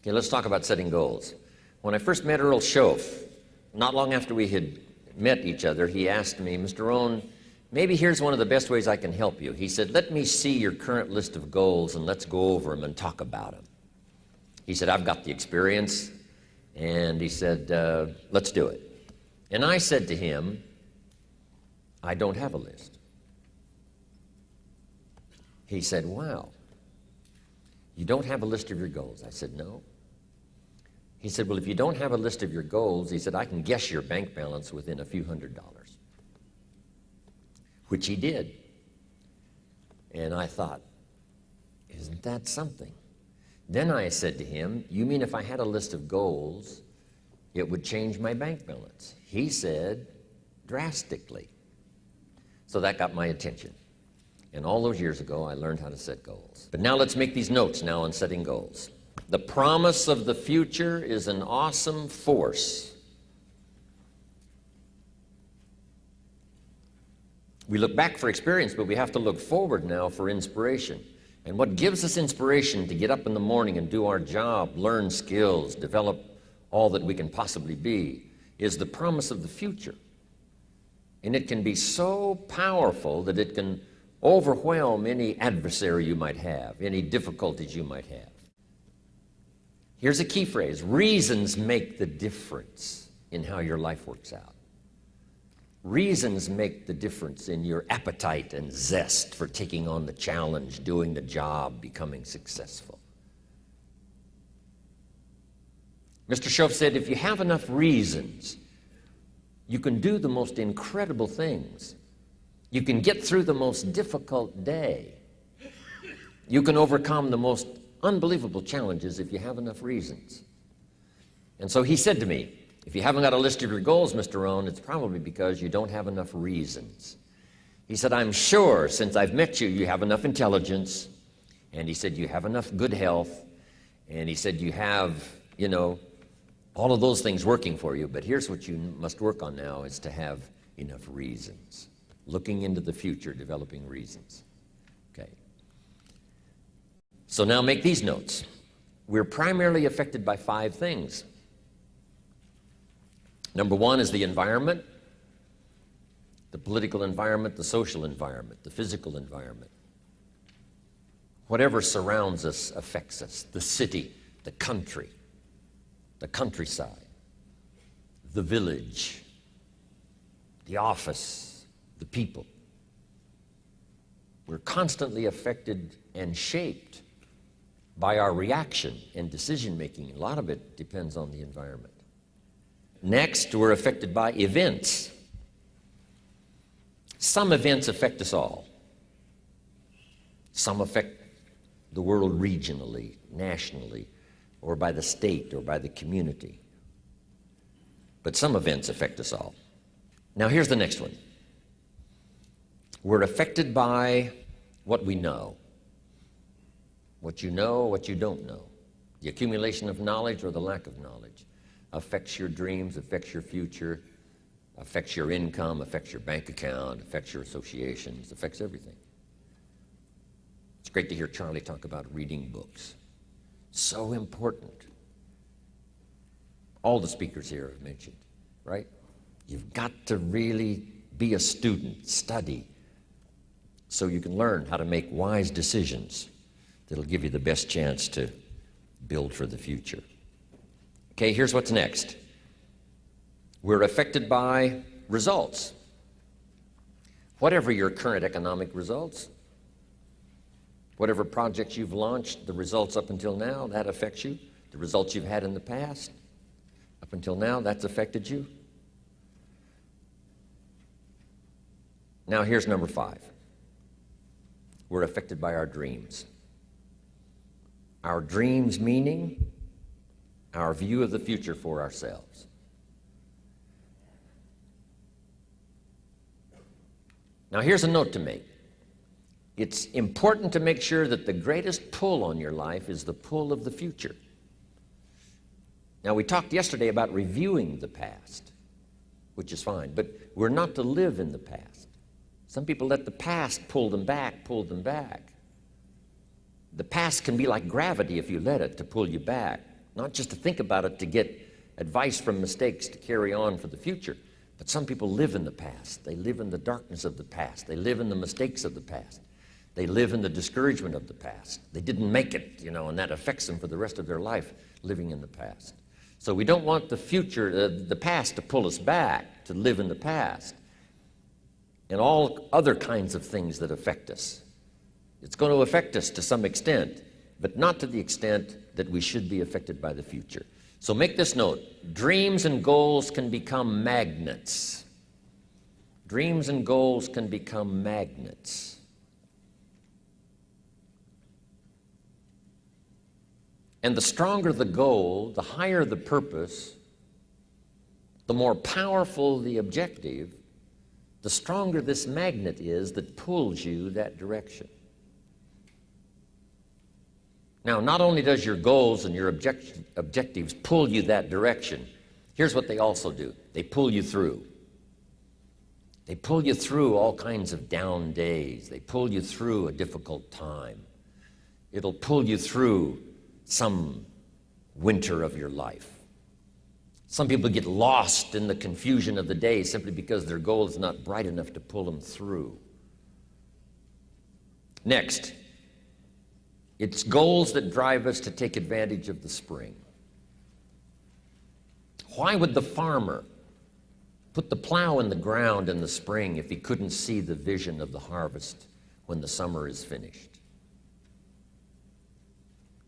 Okay, let's talk about setting goals. When I first met Earl Schoaf, not long after we had met each other, he asked me, Mr. Rohn, maybe here's one of the best ways I can help you. He said, let me see your current list of goals and let's go over them and talk about them. He said, I've got the experience. And he said, let's do it. And I said to him, I don't have a list. He said, wow, you don't have a list of your goals? I said, no. He said, well, if you don't have a list of your goals, he said, I can guess your bank balance within a few $100s, which he did. And I thought, isn't that something? Then I said to him, you mean if I had a list of goals, it would change my bank balance? He said, drastically. So that got my attention. And all those years ago, I learned how to set goals. But now let's make these notes now on setting goals. The promise of the future is an awesome force. We look back for experience, but we have to look forward now for inspiration. And what gives us inspiration to get up in the morning and do our job, learn skills, develop all that we can possibly be, is the promise of the future. And it can be so powerful that it can overwhelm any adversary you might have, any difficulties you might have. Here's a key phrase: reasons make the difference in how your life works out. Reasons make the difference in your appetite and zest for taking on the challenge, doing the job, becoming successful. Mr. Schoaf said, if you have enough reasons, you can do the most incredible things. You can get through the most difficult day. You can overcome the most unbelievable challenges if you have enough reasons. And so he said to me, if you haven't got a list of your goals, Mr. Rohn, it's probably because you don't have enough reasons. He said, I'm sure since I've met you, you have enough intelligence. And he said, you have enough good health. And he said, you have, all of those things working for you. But here's what you must work on now, is to have enough reasons. Looking into the future, developing reasons. Okay. So now make these notes. We're primarily affected by 5 things. Number 1 is the environment, the political environment, the social environment, the physical environment. Whatever surrounds us affects us. The city, the country, the countryside, the village, the office, the people. We're constantly affected and shaped by our reaction and decision-making. A lot of it depends on the environment. Next, we're affected by events. Some events affect us all. Some affect the world regionally, nationally, or by the state, or by the community. But some events affect us all. Now here's the next one. We're affected by what we know. What you know, what you don't know. The accumulation of knowledge or the lack of knowledge affects your dreams, affects your future, affects your income, affects your bank account, affects your associations, affects everything. It's great to hear Charlie talk about reading books. So important. All the speakers here have mentioned, right? You've got to really be a student, study, so you can learn how to make wise decisions that'll give you the best chance to build for the future. Okay, here's what's next. We're affected by results. Whatever your current economic results, whatever projects you've launched, the results up until now, that affects you. The results you've had in the past, up until now, that's affected you. Now here's number 5. We're affected by our dreams. Our dreams meaning our view of the future for ourselves. Now here's a note to make. It's important to make sure that the greatest pull on your life is the pull of the future. Now we talked yesterday about reviewing the past, which is fine, but we're not to live in the past. Some people let the past pull them back, pull them back. The past can be like gravity if you let it to pull you back. Not just to think about it to get advice from mistakes to carry on for the future, but some people live in the past. They live in the darkness of the past. They live in the mistakes of the past. They live in the discouragement of the past. They didn't make it, and that affects them for the rest of their life, living in the past. So we don't want the future, the past, to pull us back, to live in the past, and all other kinds of things that affect us. It's going to affect us to some extent, but not to the extent that we should be affected by the future. So make this note: dreams and goals can become magnets. Dreams and goals can become magnets. And the stronger the goal, the higher the purpose, the more powerful the objective, the stronger this magnet is that pulls you that direction. Now, not only does your goals and your objectives pull you that direction, here's what they also do. They pull you through. They pull you through all kinds of down days. They pull you through a difficult time. It'll pull you through some winter of your life. Some people get lost in the confusion of the day simply because their goal is not bright enough to pull them through. Next, it's goals that drive us to take advantage of the spring. Why would the farmer put the plow in the ground in the spring if he couldn't see the vision of the harvest when the summer is finished?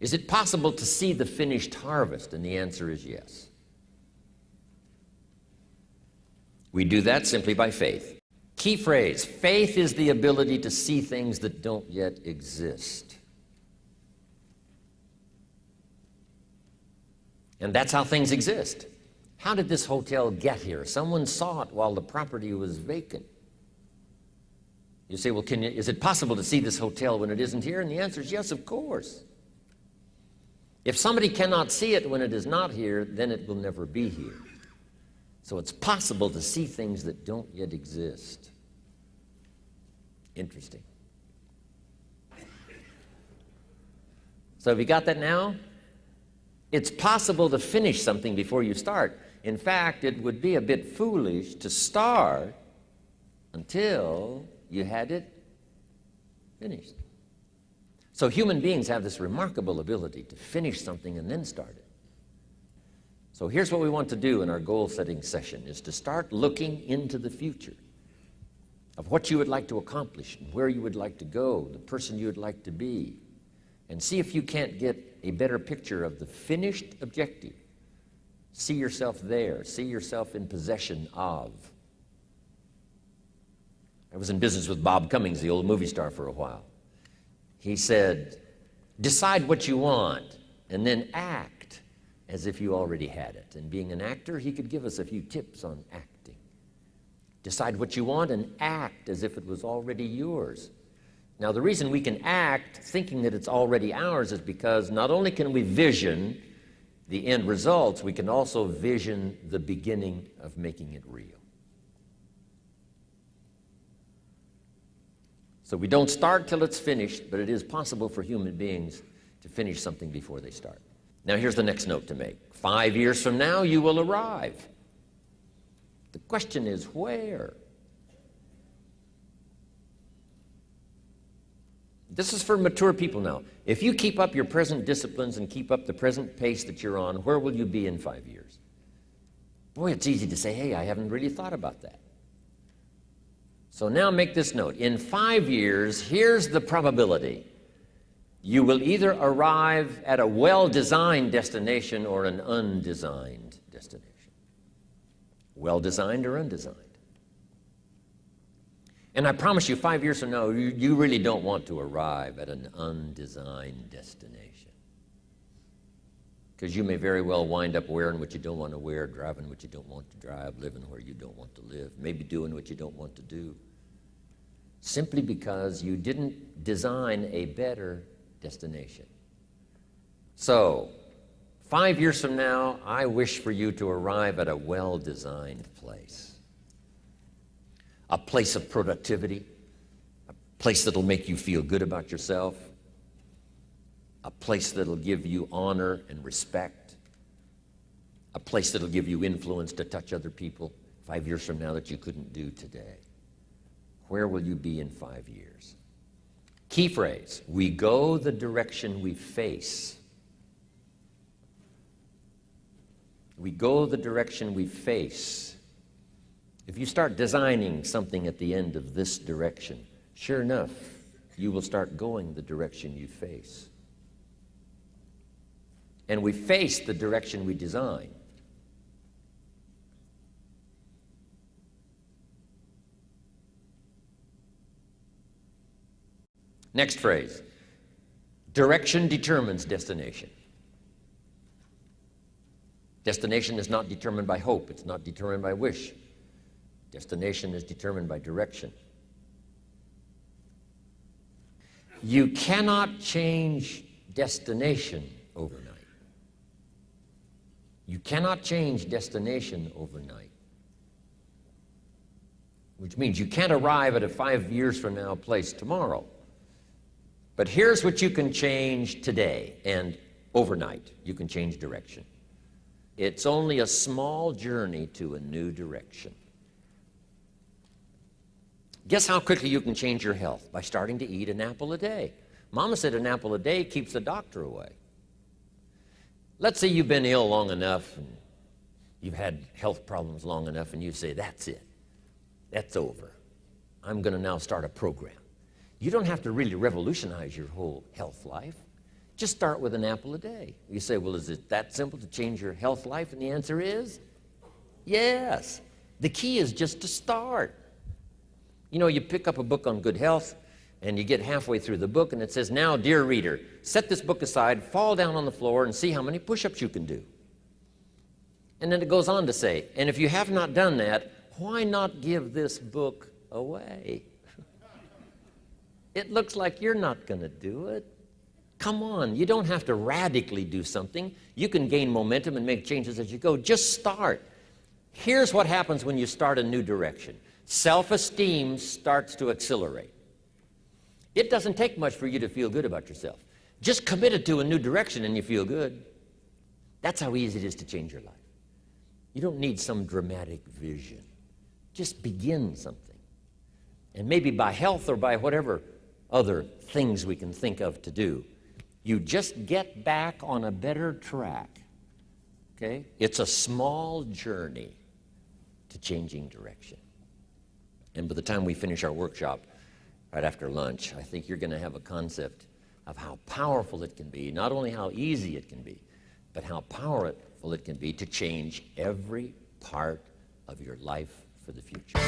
Is it possible to see the finished harvest? And the answer is yes. We do that simply by faith. Key phrase: faith is the ability to see things that don't yet exist. And that's how things exist. How did this hotel get here? Someone saw it while the property was vacant. You say, well, is it possible to see this hotel when it isn't here? And the answer is yes, of course. If somebody cannot see it when it is not here, then it will never be here. So it's possible to see things that don't yet exist. Interesting. So have you got that now? It's possible to finish something before you start. In fact, it would be a bit foolish to start until you had it finished. So human beings have this remarkable ability to finish something and then start it. So here's what we want to do in our goal-setting session, is to start looking into the future of what you would like to accomplish and where you would like to go, the person you would like to be, and see if you can't get a better picture of the finished objective. See yourself there. See yourself in possession of. I was in business with Bob Cummings, the old movie star, for a while. He said, decide what you want and then act as if you already had it. And being an actor, he could give us a few tips on acting. Decide what you want and act as if it was already yours. Now, the reason we can act thinking that it's already ours is because not only can we vision the end results, we can also vision the beginning of making it real. So we don't start till it's finished, but it is possible for human beings to finish something before they start. Now, here's the next note to make. 5 years from now, you will arrive. The question is, where? This is for mature people now. If you keep up your present disciplines and keep up the present pace that you're on, where will you be in 5 years? Boy, it's easy to say, hey, I haven't really thought about that. So now make this note. In 5 years, here's the probability. You will either arrive at a well-designed destination or an undesigned destination. Well-designed or undesigned. And I promise you, 5 years from now, you really don't want to arrive at an undesigned destination. Because you may very well wind up wearing what you don't want to wear, driving what you don't want to drive, living where you don't want to live, maybe doing what you don't want to do. Simply because you didn't design a better destination. So, 5 years from now, I wish for you to arrive at a well-designed place. A place of productivity, a place that'll make you feel good about yourself, a place that'll give you honor and respect, a place that'll give you influence to touch other people 5 years from now that you couldn't do today? Where will you be in 5 years? Key phrase, we go the direction we face. We go the direction we face. If you start designing something at the end of this direction, sure enough, you will start going the direction you face. And we face the direction we design. Next phrase, direction determines destination. Destination is not determined by hope. It's not determined by wish. Destination is determined by direction. You cannot change destination overnight. You cannot change destination overnight. Which means you can't arrive at a 5 years from now place tomorrow. But here's what you can change today and overnight. You can change direction. It's only a small journey to a new direction. Guess how quickly you can change your health? By starting to eat an apple a day. Mama said an apple a day keeps the doctor away. Let's say you've been ill long enough and you've had health problems long enough and you say, that's it. That's over. I'm going to now start a program. You don't have to really revolutionize your whole health life. Just start with an apple a day. You say, well, is it that simple to change your health life? And the answer is yes. The key is just to start. You know, you pick up a book on good health, and you get halfway through the book, and it says, now, dear reader, set this book aside, fall down on the floor, and see how many push-ups you can do. And then it goes on to say, and if you have not done that, why not give this book away? It looks like you're not going to do it. Come on, you don't have to radically do something. You can gain momentum and make changes as you go. Just start. Here's what happens when you start a new direction. Self-esteem starts to accelerate. It doesn't take much for you to feel good about yourself. Just commit it to a new direction and you feel good. That's how easy it is to change your life. You don't need some dramatic vision. Just begin something. And maybe by health or by whatever other things we can think of to do, you just get back on a better track. Okay? It's a small journey to changing direction. And by the time we finish our workshop right after lunch, I think you're going to have a concept of how powerful it can be, not only how easy it can be, but how powerful it can be to change every part of your life for the future.